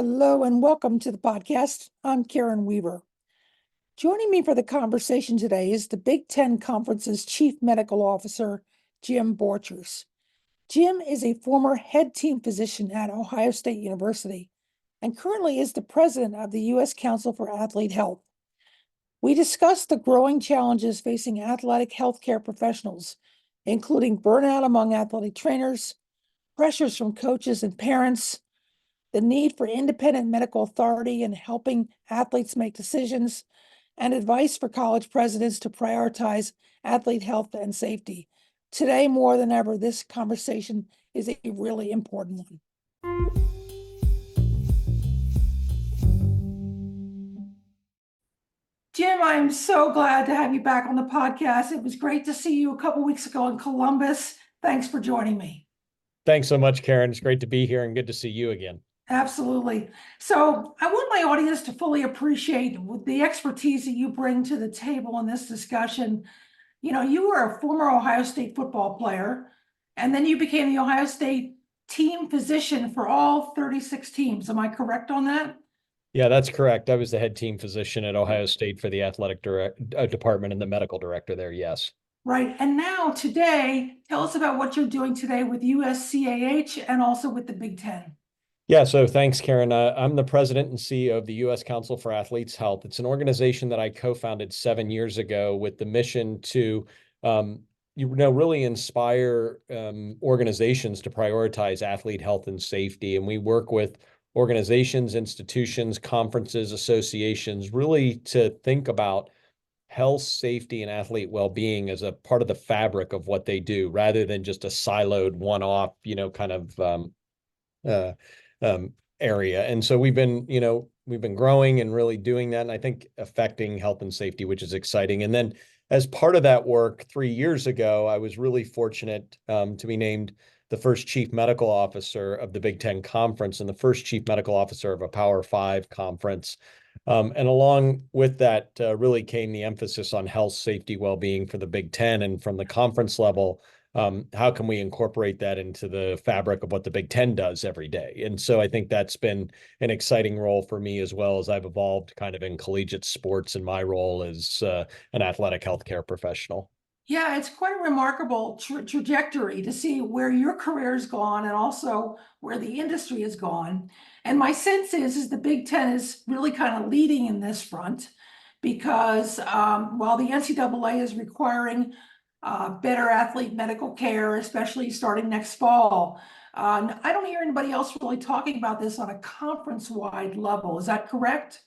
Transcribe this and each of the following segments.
Hello and welcome to the podcast. I'm Karen Weaver. Joining me for the conversation today is the Big Ten Conference's Chief Medical Officer, Jim Borchers. Jim is a former head team physician at Ohio State University and currently is the president of the U.S. Council for Athlete Health. We discussed the growing challenges facing athletic healthcare professionals, including burnout among athletic trainers, pressures from coaches and parents, the need for independent medical authority in helping athletes make decisions, and advice for college presidents to prioritize athlete health and safety. Today, more than ever, this conversation is a really important one. Jim, I'm so glad to have you back on the podcast. It was great to see you a couple weeks ago in Columbus. Thanks for joining me. Thanks so much, Karen. It's great to be here and good to see you again. Absolutely. So I want my audience to fully appreciate the expertise that you bring to the table in this discussion. You know, you were a former Ohio State football player, and then you became the Ohio State team physician for all 36 teams. Am I correct on that? Yeah, that's correct. I was the head team physician at Ohio State for the athletic department and the medical director there. Yes. Right. And now today, tell us about what you're doing today with USCAH and also with the Big Ten. Yeah, so thanks, Karen. I'm the president and CEO of the U.S. Council for Athletes Health. It's an organization that I co-founded 7 years ago with the mission to, really inspire organizations to prioritize athlete health and safety. And we work with organizations, institutions, conferences, associations, really to think about health, safety, and athlete well-being as a part of the fabric of what they do, rather than just a siloed one-off, kind of uh, area. And so we've been growing and really doing that, and I think affecting health and safety, which is exciting. And then as part of that work, 3 years ago, I was really fortunate to be named the first chief medical officer of the Big Ten Conference and the first chief medical officer of a Power Five conference. And along with that, really came the emphasis on health, safety, well-being for the Big Ten. And from the conference level, how can we incorporate that into the fabric of what the Big Ten does every day? And so I think that's been an exciting role for me, as well as I've evolved kind of in collegiate sports in my role as an athletic healthcare professional. Yeah, it's quite a remarkable trajectory to see where your career has gone and also where the industry has gone. And my sense is the Big Ten is really kind of leading in this front because while the NCAA is requiring better athlete medical care, especially starting next fall, I don't hear anybody else really talking about this on a conference-wide level. Is that correct?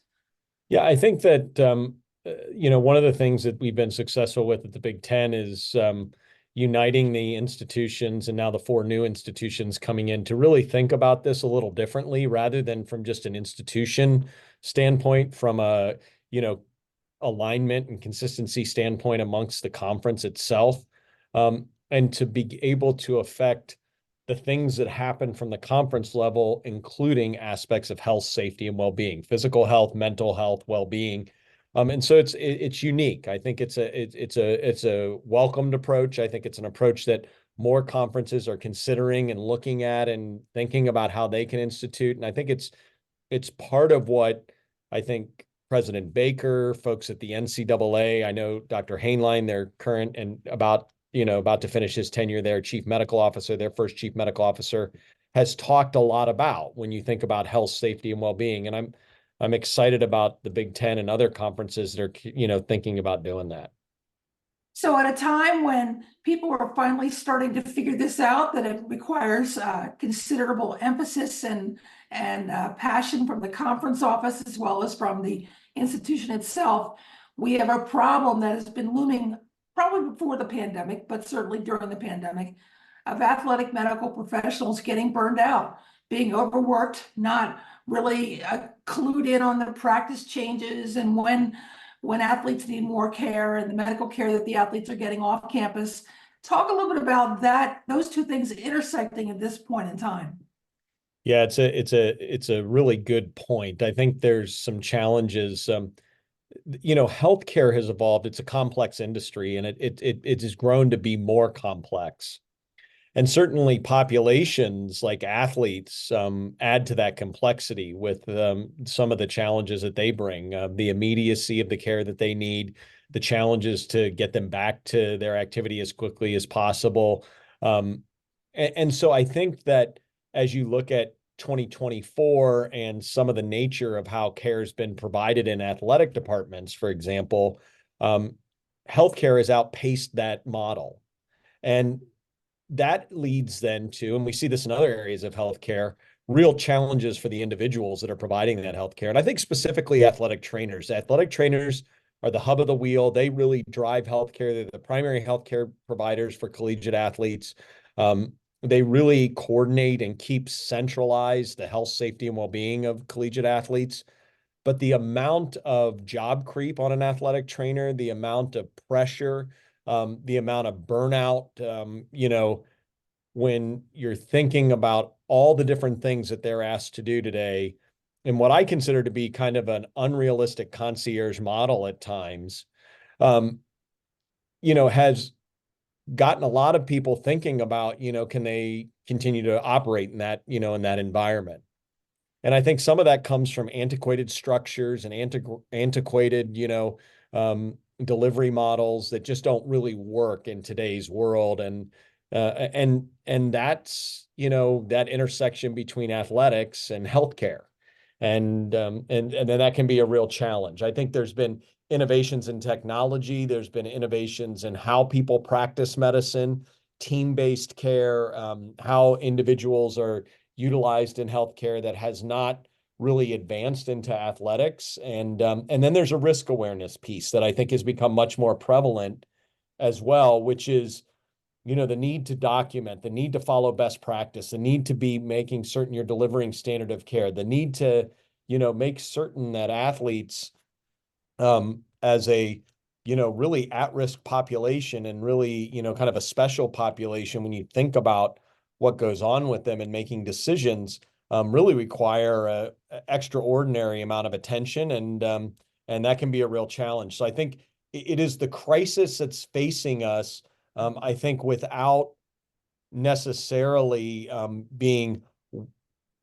Yeah, I think that one of the things that we've been successful with at the Big Ten is uniting the institutions, and now the four new institutions coming in to really think about this a little differently, rather than from just an institution standpoint, from a alignment and consistency standpoint amongst the conference itself, and to be able to affect the things that happen from the conference level, including aspects of health, safety, and well-being, physical health, mental health, well-being. And so it's unique. I think it's a welcomed approach. I think it's an approach that more conferences are considering and looking at and thinking about how they can institute. And I think it's part of what I think President Baker, folks at the NCAA, I know Dr. Hainline, their current and about to finish his tenure there, chief medical officer, their first chief medical officer, has talked a lot about when you think about health, safety, and well-being. And I'm excited about the Big Ten and other conferences that are, thinking about doing that. So at a time when people are finally starting to figure this out, that it requires considerable emphasis and passion from the conference office as well as from the institution itself, we have a problem that has been looming probably before the pandemic, but certainly during the pandemic, of athletic medical professionals getting burned out, being overworked, not really clued in on the practice changes and when athletes need more care and the medical care that the athletes are getting off campus. Talk a little bit about that, those two things intersecting at this point in time. Yeah, it's a really good point. I think there's some challenges. Healthcare has evolved. It's a complex industry, and it has grown to be more complex. And certainly populations like athletes add to that complexity with some of the challenges that they bring, the immediacy of the care that they need, the challenges to get them back to their activity as quickly as possible. And so I think that as you look at 2024 and some of the nature of how care has been provided in athletic departments, for example, um, healthcare has outpaced that model. And that leads then to, and we see this in other areas of healthcare, real challenges for the individuals that are providing that healthcare. And I think specifically athletic trainers. Athletic trainers are the hub of the wheel. They really drive healthcare. They're the primary healthcare providers for collegiate athletes. They really coordinate and keep centralized the health, safety, and well-being of collegiate athletes. But the amount of job creep on an athletic trainer, the amount of pressure, the amount of burnout, when you're thinking about all the different things that they're asked to do today, and what I consider to be kind of an unrealistic concierge model at times, um, has gotten a lot of people thinking about, can they continue to operate in that, in that environment? And I think some of that comes from antiquated structures and antiquated, delivery models that just don't really work in today's world. And that's, that intersection between athletics and healthcare. And then that can be a real challenge. I think there's been innovations in technology. There's been innovations in how people practice medicine, team-based care, how individuals are utilized in healthcare that has not really advanced into athletics. And then there's a risk awareness piece that I think has become much more prevalent as well, which is, the need to document, the need to follow best practice, the need to be making certain you're delivering standard of care, the need to, make certain that athletes as a, really at-risk population and really, kind of a special population when you think about what goes on with them and making decisions, really require a extraordinary amount of attention, and that can be a real challenge. So I think it is the crisis that's facing us, I think, without necessarily being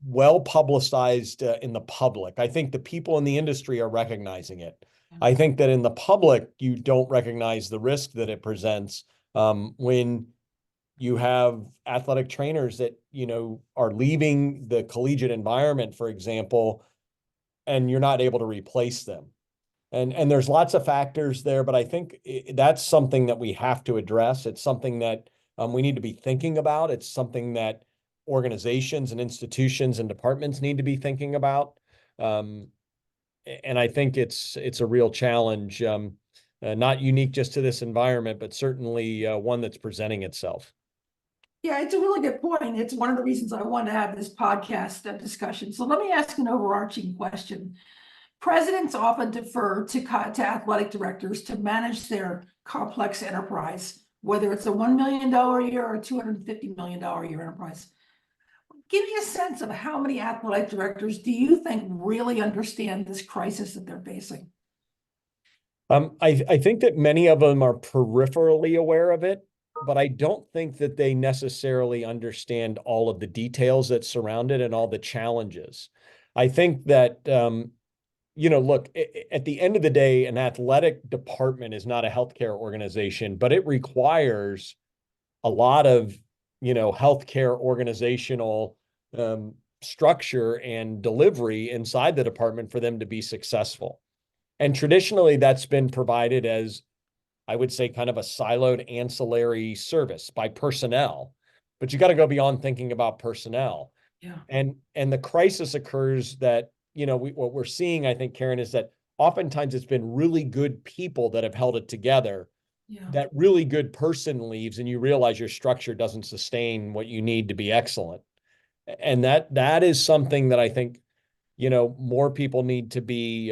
well publicized in the public. I think the people in the industry are recognizing it. I think that in the public, you don't recognize the risk that it presents when you have athletic trainers that, are leaving the collegiate environment, for example, and you're not able to replace them. And there's lots of factors there, but I think that's something that we have to address. It's something that we need to be thinking about. It's something that organizations and institutions and departments need to be thinking about. And I think it's a real challenge, not unique just to this environment, but certainly one that's presenting itself. Yeah, it's a really good point. It's one of the reasons I wanted to have this podcast discussion. So let me ask an overarching question. Presidents often defer to athletic directors to manage their complex enterprise, whether it's a $1 million a year or a $250 million a year enterprise. Give me a sense of how many athletic directors do you think really understand this crisis that they're facing? I think that many of them are peripherally aware of it, but I don't think that they necessarily understand all of the details that surround it and all the challenges. I think that, look, at the end of the day, an athletic department is not a healthcare organization, but it requires a lot of, healthcare organizational structure and delivery inside the department for them to be successful. And traditionally, that's been provided as, I would say, kind of a siloed ancillary service by personnel. But you got to go beyond thinking about personnel. Yeah. And the crisis occurs that, what we're seeing, I think, Karen, is that oftentimes it's been really good people that have held it together. Yeah. That really good person leaves and you realize your structure doesn't sustain what you need to be excellent. And that is something that I think, more people need to be,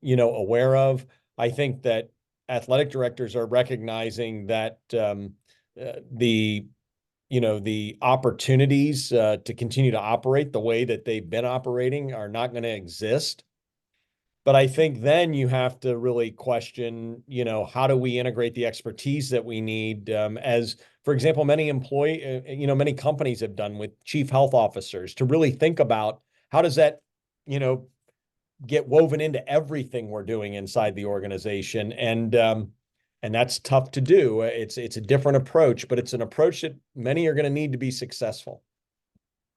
aware of. I think that athletic directors are recognizing that the the opportunities to continue to operate the way that they've been operating are not going to exist. But I think then you have to really question, how do we integrate the expertise that we need, as, for example, many companies have done with chief health officers to really think about how does that, you know, get woven into everything we're doing inside the organization. And that's tough to do. It's a different approach, but it's an approach that many are going to need to be successful.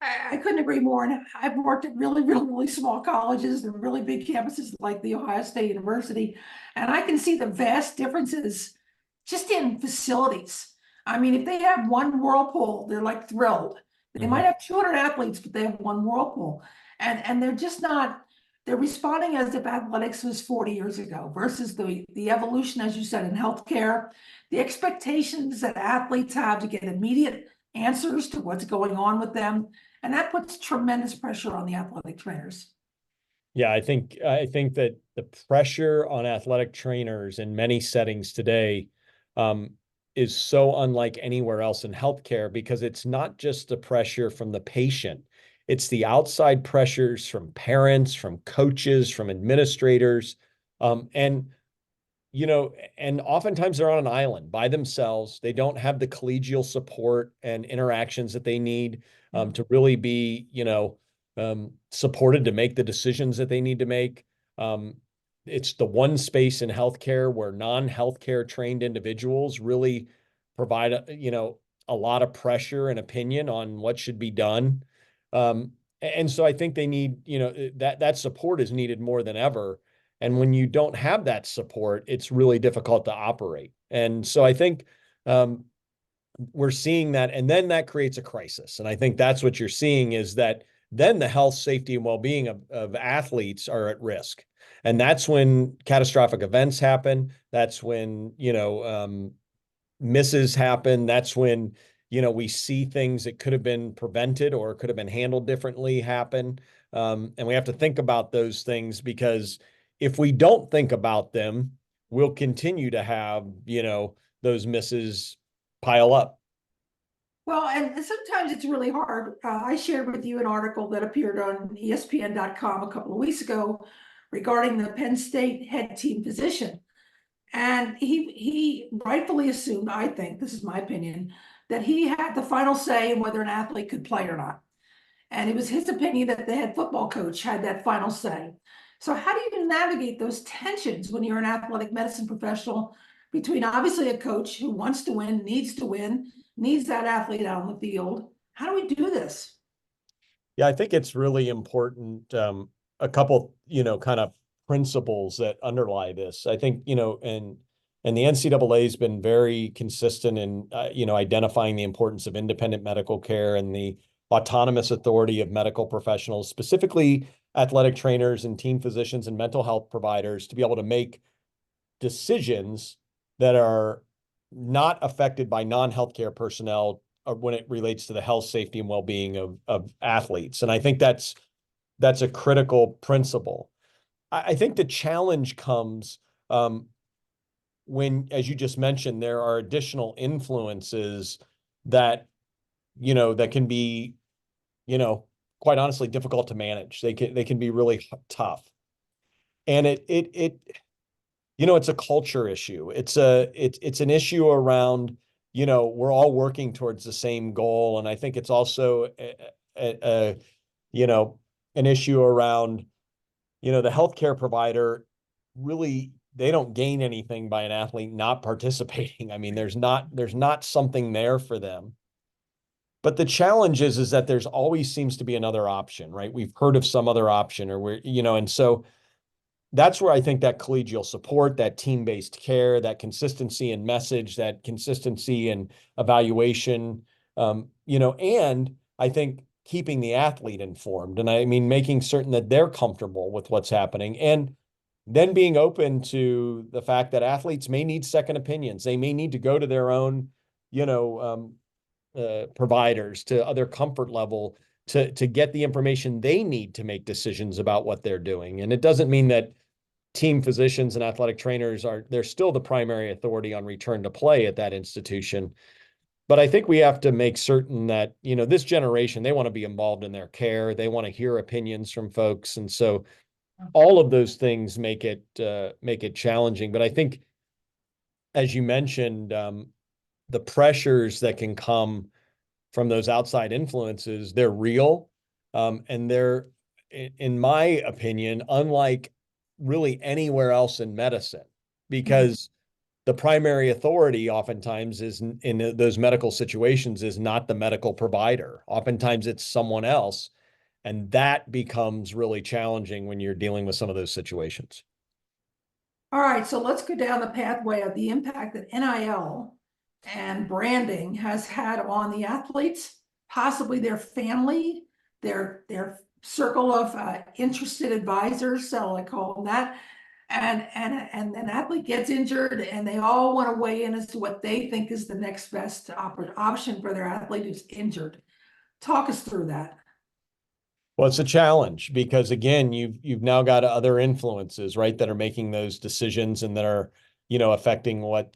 I couldn't agree more. And I've worked at really small colleges and really big campuses like the Ohio State University. And I can see the vast differences just in facilities. I mean, if they have one whirlpool, they're like thrilled. They might have 200 athletes, but they have one whirlpool. And they're just not, they're responding as if athletics was 40 years ago versus the evolution, as you said, in healthcare, the expectations that athletes have to get immediate answers to what's going on with them. And that puts tremendous pressure on the athletic trainers. Yeah, I think that the pressure on athletic trainers in many settings today um, is so unlike anywhere else in healthcare because it's not just the pressure from the patient, it's the outside pressures from parents, from coaches, from administrators, and and oftentimes they're on an island by themselves. They don't have the collegial support and interactions that they need to really be, supported to make the decisions that they need to make. Um, it's the one space in healthcare where non-healthcare trained individuals really provide, a lot of pressure and opinion on what should be done. And so I think they need, that support is needed more than ever. And when you don't have that support, it's really difficult to operate. And so I think we're seeing that, and then that creates a crisis. And I think that's what you're seeing is that then the health, safety, and well-being of athletes are at risk. And that's when catastrophic events happen. That's when, misses happen. That's when, we see things that could have been prevented or could have been handled differently happen. And we have to think about those things because if we don't think about them, we'll continue to have, those misses pile up. Well, and sometimes it's really hard. I shared with you an article that appeared on ESPN.com a couple of weeks ago regarding the Penn State head team physician. And he rightfully assumed, I think, this is my opinion, that he had the final say in whether an athlete could play or not. And it was his opinion that the head football coach had that final say. So how do you navigate those tensions when you're an athletic medicine professional between obviously a coach who wants to win, needs that athlete out on the field? How do we do this? Yeah, I think it's really important. A couple, kind of principles that underlie this. I think, and the NCAA has been very consistent in, identifying the importance of independent medical care and the autonomous authority of medical professionals, specifically athletic trainers and team physicians and mental health providers, to be able to make decisions that are not affected by non-healthcare personnel when it relates to the health, safety, and well-being of athletes. And I think that's a critical principle. I think the challenge comes when, as you just mentioned, there are additional influences that, that can be, quite honestly, difficult to manage. They can be really tough. And it's a culture issue. It's an issue around, we're all working towards the same goal. And I think it's also a an issue around, the healthcare provider really, they don't gain anything by an athlete not participating. I mean, there's not something there for them. But the challenge is that there's always seems to be another option, right? We've heard of some other option or and so that's where I think that collegial support, that team-based care, that consistency in message, that consistency in evaluation, and I think keeping the athlete informed. And I mean, making certain that they're comfortable with what's happening and then being open to the fact that athletes may need second opinions. They may need to go to their own, providers, to other comfort level to get the information they need to make decisions about what they're doing. And it doesn't mean that team physicians and athletic trainers they're still the primary authority on return to play at that institution. But I think we have to make certain that, this generation, they want to be involved in their care. They want to hear opinions from folks. And so all of those things make it challenging. But I think, as you mentioned, the pressures that can come from those outside influences, they're real. And they're, in my opinion, unlike really anywhere else in medicine, because the primary authority oftentimes is in those medical situations is not the medical provider. Oftentimes it's someone else. And that becomes really challenging when you're dealing with some of those situations. All right, so let's go down the pathway of the impact that NIL and branding has had on the athletes, possibly their family, their circle of interested advisors, so I call them that. And an athlete gets injured and they all want to weigh in as to what they think is the next best option for their athlete who's injured. Talk us through that. Well, it's a challenge because again, you've now got other influences, right, that are making those decisions and that are, affecting what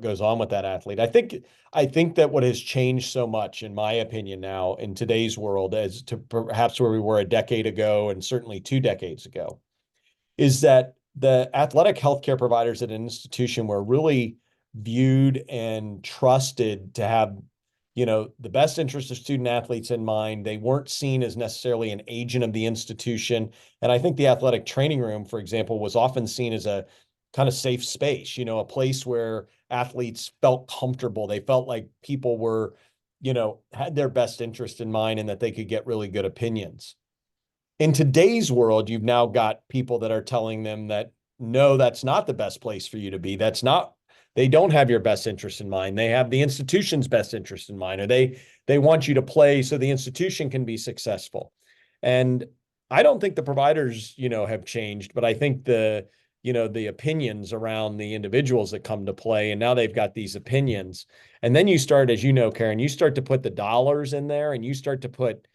goes on with that athlete. I think that what has changed so much, in my opinion, now in today's world, as to perhaps where we were a decade ago and certainly 2 decades ago, is that the athletic healthcare providers at an institution were really viewed and trusted to have, the best interest of student athletes in mind. They weren't seen as necessarily an agent of the institution. And I think the athletic training room, for example, was often seen as a kind of safe space, a place where athletes felt comfortable. They felt like people were, had their best interest in mind and that they could get really good opinions. In today's world, you've now got people that are telling them that, no, that's not the best place for you to be. They don't have your best interest in mind. They have the institution's best interest in mind, or they want you to play so the institution can be successful. And I don't think the providers, have changed, but I think the opinions around the individuals that come to play, and now they've got these opinions. And then you start, as you know, Karen, you start to put the dollars in there and you start to put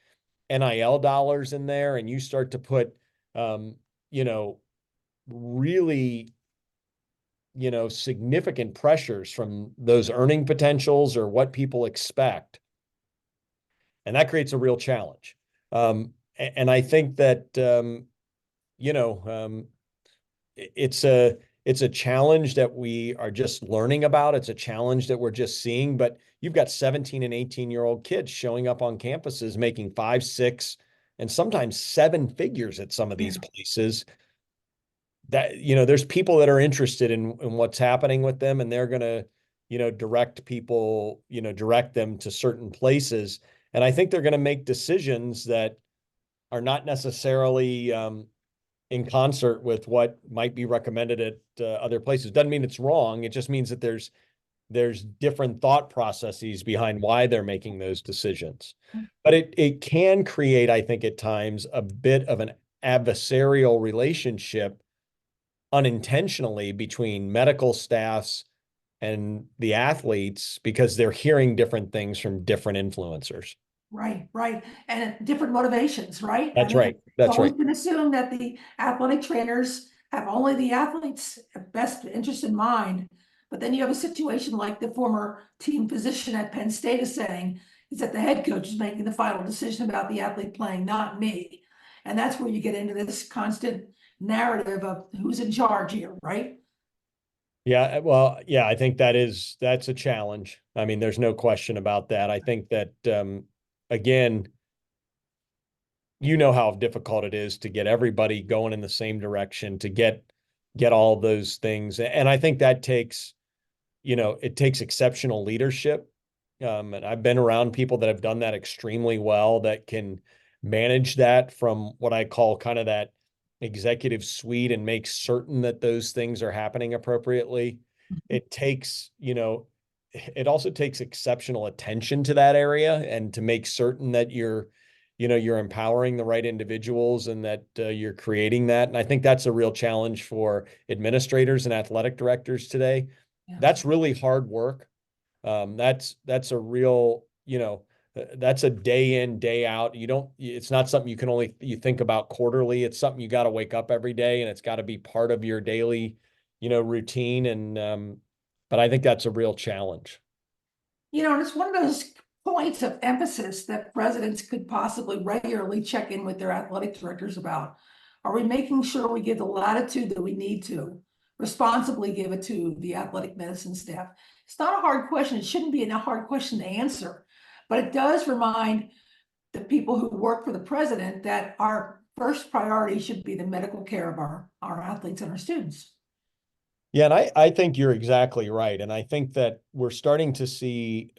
NIL dollars in there, and you start to put, you know, really, significant pressures from those earning potentials or what people expect. And that creates a real challenge. And I think that, you know, um, it's a challenge that we are just learning about. It's a challenge that we're just seeing, but you've got 17 and 18-year-old kids showing up on campuses making 5, 6, and sometimes 7 figures at some of these places. That, there's people that are interested in what's happening with them, and they're going to, direct people, direct them to certain places. And I think they're going to make decisions that are not necessarily in concert with what might be recommended at other places. Doesn't mean it's wrong. It just means that there's different thought processes behind why they're making those decisions. But it can create, I think, at times a bit of an adversarial relationship unintentionally between medical staffs and the athletes because they're hearing different things from different influencers. Right, right. And different motivations, right? I That's mean, right. it's That's always right. been assumed that the athletic trainers have only the athlete's best interest in mind. But then you have a situation like the former team physician at Penn State is saying, is that the head coach is making the final decision about the athlete playing, not me. And that's where you get into this constant narrative of who's in charge here, right? Yeah, well, yeah, I think that's a challenge. I mean, there's no question about that. I think that again, how difficult it is to get everybody going in the same direction, to get all those things. And I think that takes, it takes exceptional leadership. And I've been around people that have done that extremely well, that can manage that from what I call kind of that executive suite and make certain that those things are happening appropriately. It takes, it also takes exceptional attention to that area and to make certain that you're empowering the right individuals and that you're creating that. And I think that's a real challenge for administrators and athletic directors today. Yeah. That's really hard work. That's a real, that's a day in, day out. It's not something you think about quarterly. It's something you got to wake up every day and it's got to be part of your daily, routine. And, but I think that's a real challenge. And it's one of those points of emphasis that presidents could possibly regularly check in with their athletic directors about. Are we making sure we give the latitude that we need to responsibly give it to the athletic medicine staff? It's not a hard question. It shouldn't be a hard question to answer, but it does remind the people who work for the president that our first priority should be the medical care of our athletes and our students. Yeah, and I think you're exactly right. And I think that we're starting to see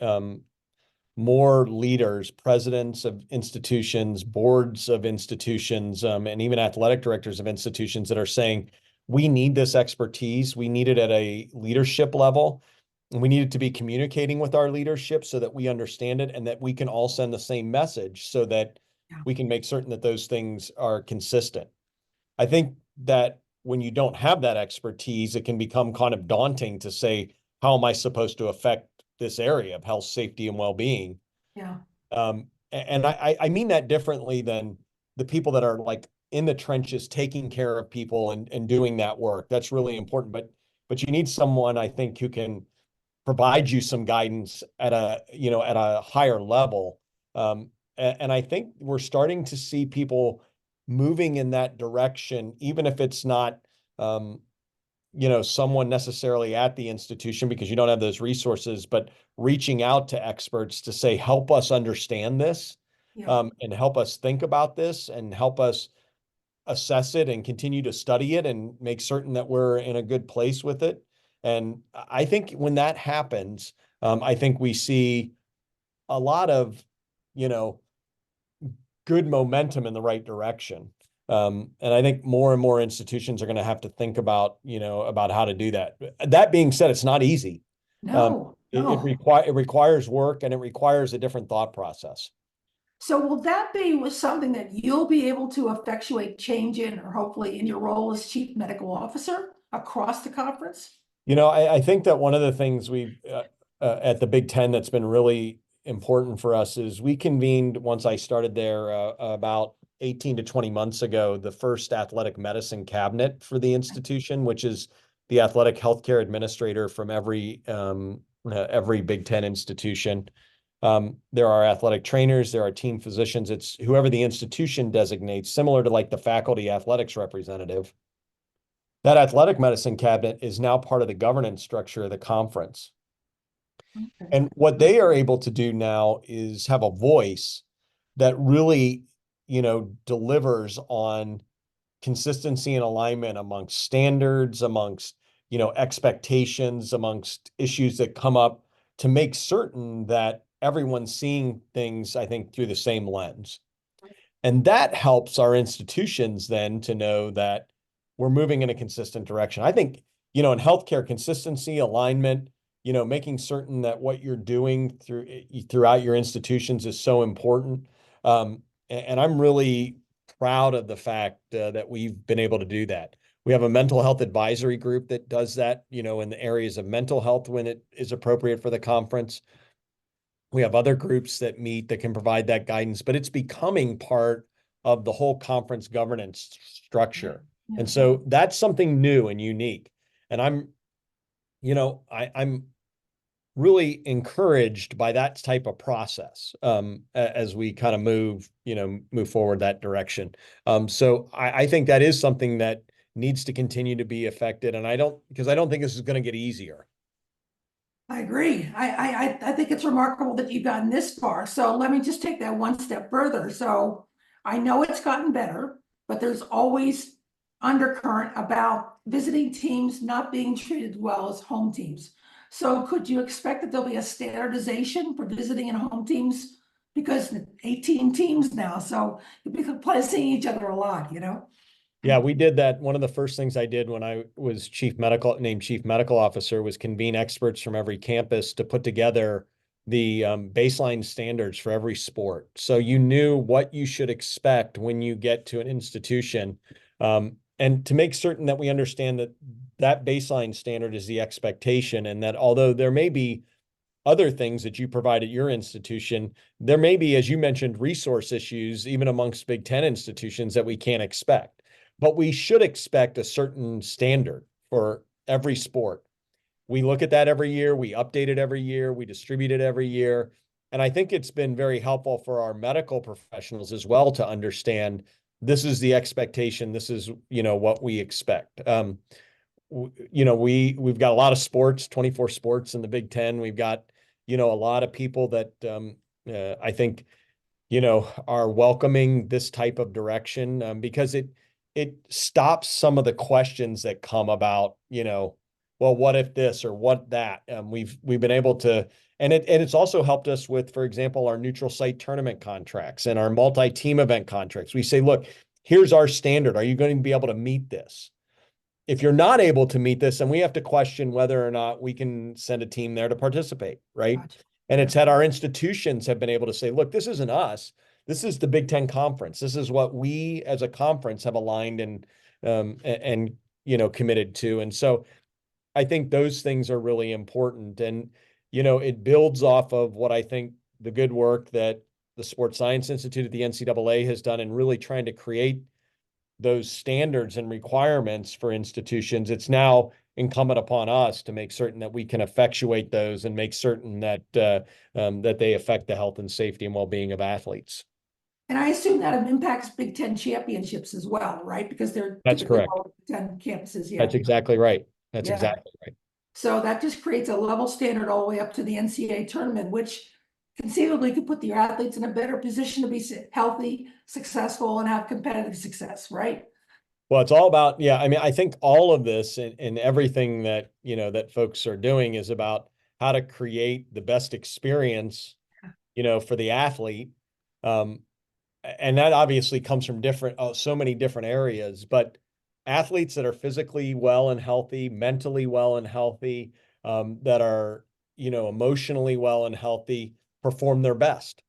more leaders, presidents of institutions, boards of institutions, and even athletic directors of institutions that are saying, we need this expertise. We need it at a leadership level. And we need it to be communicating with our leadership so that we understand it and that we can all send the same message so that Yeah. we can make certain that those things are consistent. I think that when you don't have that expertise, it can become kind of daunting to say, how am I supposed to affect this area of health, safety, and well-being? Yeah. And I mean that differently than the people that are like in the trenches taking care of people and doing that work. That's really important. But you need someone, I think, who can provide you some guidance at a higher level. And I think we're starting to see people moving in that direction, even if it's not someone necessarily at the institution because you don't have those resources, but reaching out to experts to say, help us understand this, Yeah. and help us think about this and help us assess it and continue to study it and make certain that we're in a good place with it. And I think when that happens, I think we see a lot of, good momentum in the right direction. And I think more and more institutions are going to have to think about, about how to do that. That being said, it's not easy. No, no. It requires work and it requires a different thought process. So will that be something that you'll be able to effectuate change in, or hopefully in your role as chief medical officer across the conference? I think that one of the things we at the Big Ten that's been really important for us is we convened once I started there about 18 to 20 months ago, the first athletic medicine cabinet for the institution, which is the athletic healthcare administrator from every Big Ten institution. There are athletic trainers, there are team physicians. It's whoever the institution designates, similar to like the faculty athletics representative. That athletic medicine cabinet is now part of the governance structure of the conference. Okay. And what they are able to do now is have a voice that really, delivers on consistency and alignment amongst standards, amongst, expectations, amongst issues that come up to make certain that everyone's seeing things, I think, through the same lens. And that helps our institutions then to know that we're moving in a consistent direction. I think, in healthcare, consistency, alignment, making certain that what you're doing throughout your institutions is so important. And I'm really proud of the fact that we've been able to do that. We have a mental health advisory group that does that, in the areas of mental health when it is appropriate for the conference. We have other groups that meet that can provide that guidance, but it's becoming part of the whole conference governance structure. Yeah. And so that's something new and unique. And I'm really encouraged by that type of process as we kind of move forward that direction. So I think that is something that needs to continue to be affected. And because I don't think this is going to get easier. I agree. I think it's remarkable that you've gotten this far. So let me just take that one step further. So I know it's gotten better, but there's always undercurrent about visiting teams not being treated well as home teams. So could you expect that there'll be a standardization for visiting and home teams? Because 18 teams now, so you'll be seeing each other a lot, Yeah, we did that. One of the first things I did when I was named chief medical officer was convene experts from every campus to put together the baseline standards for every sport. So you knew what you should expect when you get to an institution. And to make certain that we understand that that baseline standard is the expectation and that although there may be other things that you provide at your institution, there may be, as you mentioned, resource issues, even amongst Big Ten institutions that we can't expect. But we should expect a certain standard for every sport. We look at that every year, we update it every year, we distribute it every year. And I think it's been very helpful for our medical professionals as well to understand this is the expectation. This is, what we expect. We've got a lot of sports, 24 sports in the Big Ten. We've got, a lot of people that I think, are welcoming this type of direction because it stops some of the questions that come about, well, what if this or what that? We've been able to, and it's also helped us with, for example, our neutral site tournament contracts and our multi-team event contracts. We say, look, here's our standard. Are you going to be able to meet this? If you're not able to meet this, then we have to question whether or not we can send a team there to participate, right? Gotcha. And it's had our institutions have been able to say, look, this isn't us. This is the Big Ten Conference. This is what we as a conference have aligned and committed to. And so I think those things are really important. And, it builds off of what I think the good work that the Sports Science Institute at the NCAA has done in really trying to create those standards and requirements for institutions. It's now incumbent upon us to make certain that we can effectuate those and make certain that that they affect the health and safety and well-being of athletes. And I assume that it impacts Big Ten championships as well, right? Because they're That's typically correct. all Big Ten campuses. Yeah. That's exactly right. That's Yeah. exactly right. So that just creates a level standard all the way up to the NCAA tournament, which conceivably could put your athletes in a better position to be healthy, successful, and have competitive success, right? Well, it's all about, yeah. I mean, I think all of this and everything that, that folks are doing is about how to create the best experience, for the athlete. And that obviously comes from so many different areas, but athletes that are physically well and healthy, mentally well and healthy, that are, emotionally well and healthy, perform their best.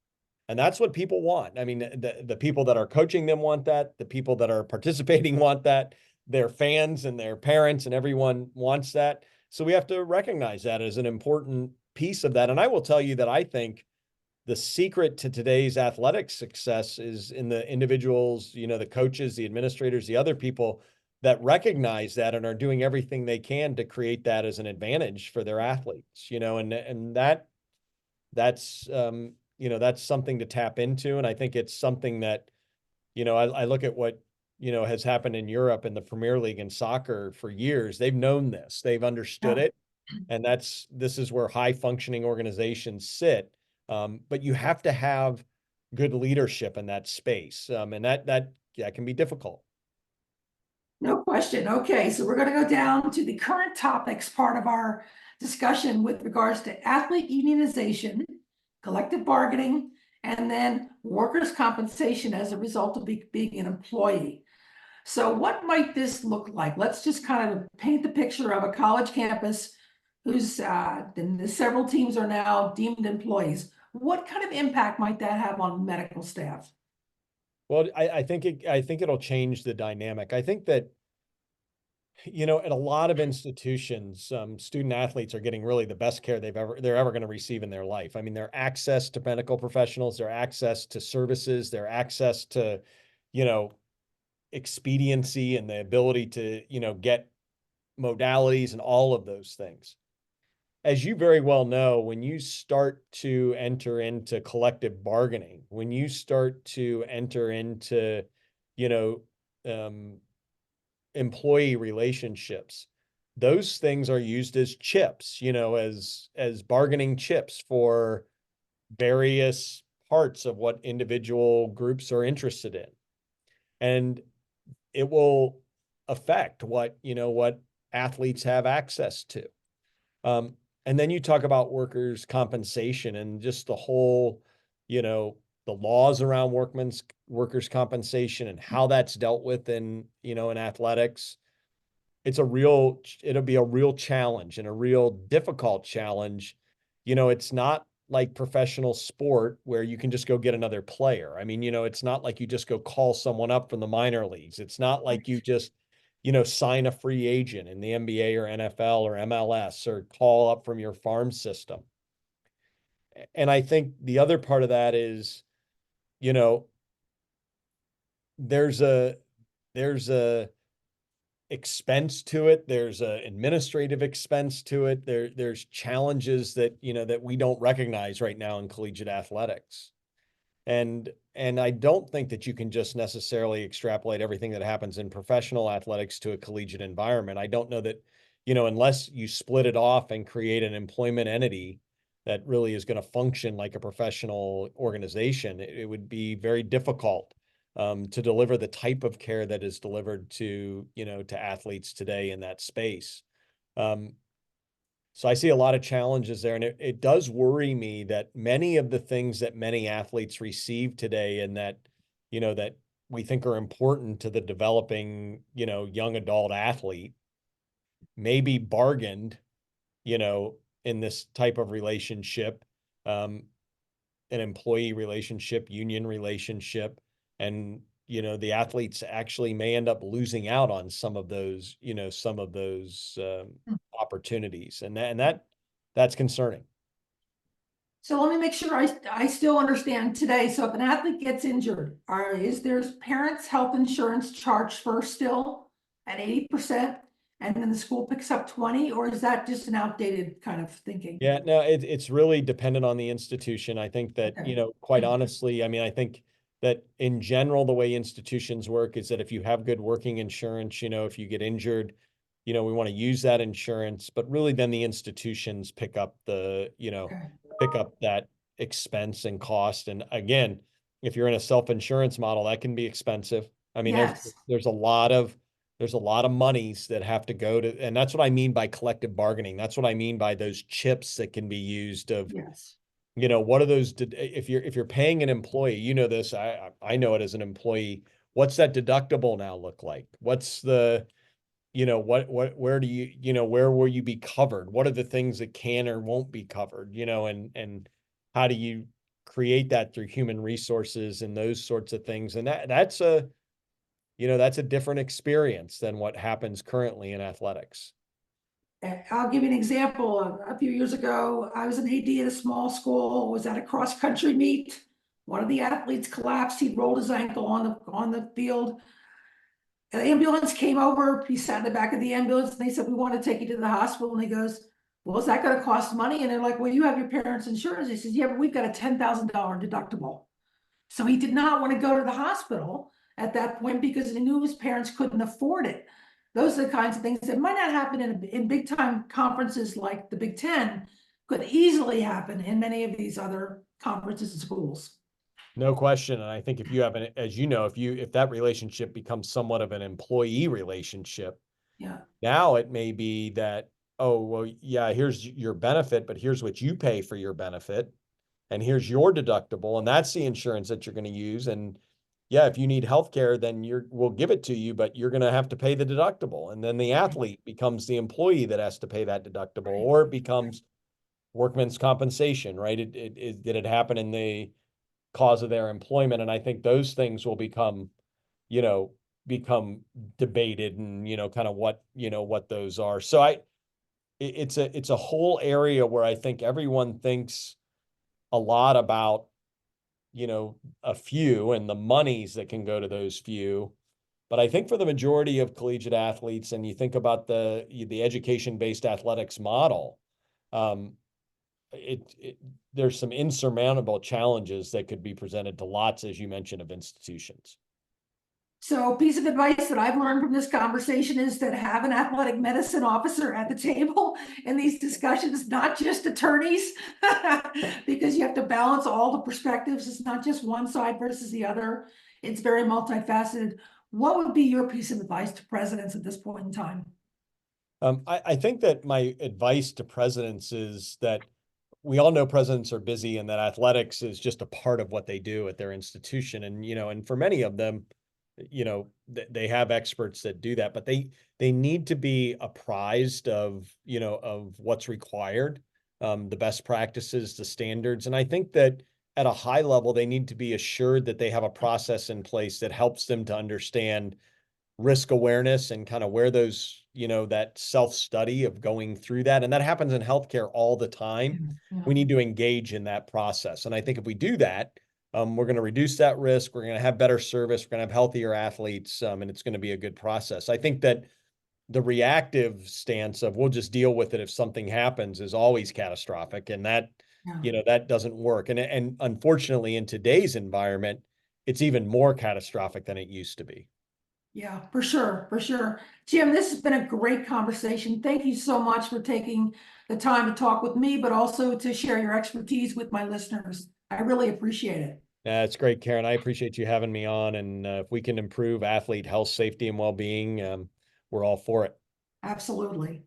And that's what people want. I mean, the people that are coaching them want that. The people that are participating want that. Their fans and their parents and everyone wants that. So we have to recognize that as an important piece of that. And I will tell you that I think the secret to today's athletic success is in the individuals, the coaches, the administrators, the other people that recognize that and are doing everything they can to create that as an advantage for their athletes, and that's that's something to tap into. And I think it's something that, I look at what, has happened in Europe in the Premier League in soccer for years. They've known this, they've understood Yeah. it. And this is where high functioning organizations sit. But you have to have good leadership in that space. And that can be difficult. No question. Okay, so we're going to go down to the current topics part of our discussion with regards to athlete unionization, collective bargaining, and then workers' compensation as a result of being an employee. So what might this look like? Let's just kind of paint the picture of a college campus whose the several teams are now deemed employees. What kind of impact might that have on medical staff? Well, I think it'll change the dynamic. I think that, at a lot of institutions, student athletes are getting really the best care they're ever going to receive in their life. I mean, their access to medical professionals, their access to services, their access to, expediency and the ability to, get modalities and all of those things. As you very well know, when you start to enter into collective bargaining, when you start to enter into, you know, um, employee relationships, those things are used as chips, as bargaining chips for various parts of what individual groups are interested in. And it will affect what athletes have access to. And then you talk about workers' compensation and just the whole, the laws around workers' compensation and how that's dealt with in athletics. It'll be a real challenge and a real difficult challenge. It's not like professional sport where you can just go get another player. I mean, it's not like you just go call someone up from the minor leagues. It's not like you just, sign a free agent in the NBA or NFL or MLS or call up from your farm system. And I think the other part of that is, you know, there's a expense to it. There's a administrative expense to it. There's challenges that we don't recognize right now in collegiate athletics. And I don't think that you can just necessarily extrapolate everything that happens in professional athletics to a collegiate environment. I don't know that, unless you split it off and create an employment entity that really is going to function like a professional organization, it would be very difficult to deliver the type of care that is delivered to athletes today in that space. Um, so I see a lot of challenges there, and it does worry me that many of the things that many athletes receive today and that we think are important to the developing, young adult athlete may be bargained, you know, in this type of relationship, um, an employee relationship, union relationship, and the athletes actually may end up losing out on some of those opportunities, and that's concerning. So let me make sure I still understand today. So if an athlete gets injured, is their parents' health insurance charged first still at 80%? And then the school picks up 20, or is that just an outdated kind of thinking? Yeah, no, it's really dependent on the institution. I think that, Okay. quite honestly, I mean, I think that in general, the way institutions work is that if you have good working insurance, if you get injured, we want to use that insurance, but really then the institutions Okay. pick up that expense and cost. And again, if you're in a self-insurance model, that can be expensive. I mean, Yes. there's a lot of monies that have to go to, and that's what I mean by collective bargaining. That's what I mean by those chips that can be used of, Yes. what are those, if you're paying an employee, this, I know it as an employee, what's that deductible now look like? What's the, where do where will you be covered? What are the things that can or won't be covered, and how do you create that through human resources and those sorts of things? And that's a different experience than what happens currently in athletics. I'll give you an example. A few years ago, I was an AD at a small school, was at a cross-country meet. One of the athletes collapsed. He rolled his ankle on the field. An ambulance came over. He sat in the back of the ambulance and they said, "We want to take you to the hospital." And he goes, "Well, is that going to cost money?" And they're like, "Well, you have your parents' insurance." He says, "Yeah, but we've got a $10,000 deductible." So he did not want to go to the hospital at that point because he knew his parents couldn't afford it. Those are the kinds of things that might not happen in big time conferences like the Big Ten, could easily happen in many of these other conferences and schools. No question. And I think if you have as if that relationship becomes somewhat of an employee relationship, Yeah. now it may be that, oh, well, yeah, here's your benefit, but here's what you pay for your benefit. And here's your deductible. And that's the insurance that you're going to use. And yeah, if you need health care, then we'll give it to you, but you're going to have to pay the deductible. And then the athlete becomes the employee that has to pay that deductible, or it becomes workman's compensation, right? Did it happen in the cause of their employment? And I think those things will you know, become debated, and, kind of what those are. So it's a whole area where I think everyone thinks a lot about, a few and the monies that can go to those few. But I think for the majority of collegiate athletes, and you think about the education-based athletics model, um, it there's some insurmountable challenges that could be presented to lots, as you mentioned, of institutions. So, piece of advice that I've learned from this conversation is that have an athletic medicine officer at the table in these discussions, not just attorneys, because you have to balance all the perspectives. It's not just one side versus the other. It's very multifaceted. What would be your piece of advice to presidents at this point in time? I think that my advice to presidents is that we all know presidents are busy, and that athletics is just a part of what they do at their institution. And, and for many of them, they have experts that do that, but they need to be apprised of what's required, the best practices, the standards. And I think that at a high level, they need to be assured that they have a process in place that helps them to understand risk awareness and kind of where those, that self-study of going through that. And that happens in healthcare all the time. Yeah. We need to engage in that process. And I think if we do that, we're going to reduce that risk. We're going to have better service. We're going to have healthier athletes, and it's going to be a good process. I think that the reactive stance of we'll just deal with it if something happens is always catastrophic. And Yeah. that doesn't work. And unfortunately, in today's environment, it's even more catastrophic than it used to be. Yeah, for sure, for sure. Jim, this has been a great conversation. Thank you so much for taking the time to talk with me, but also to share your expertise with my listeners. I really appreciate it. It's great, Karen. I appreciate you having me on. And if we can improve athlete health, safety, and well-being, we're all for it. Absolutely.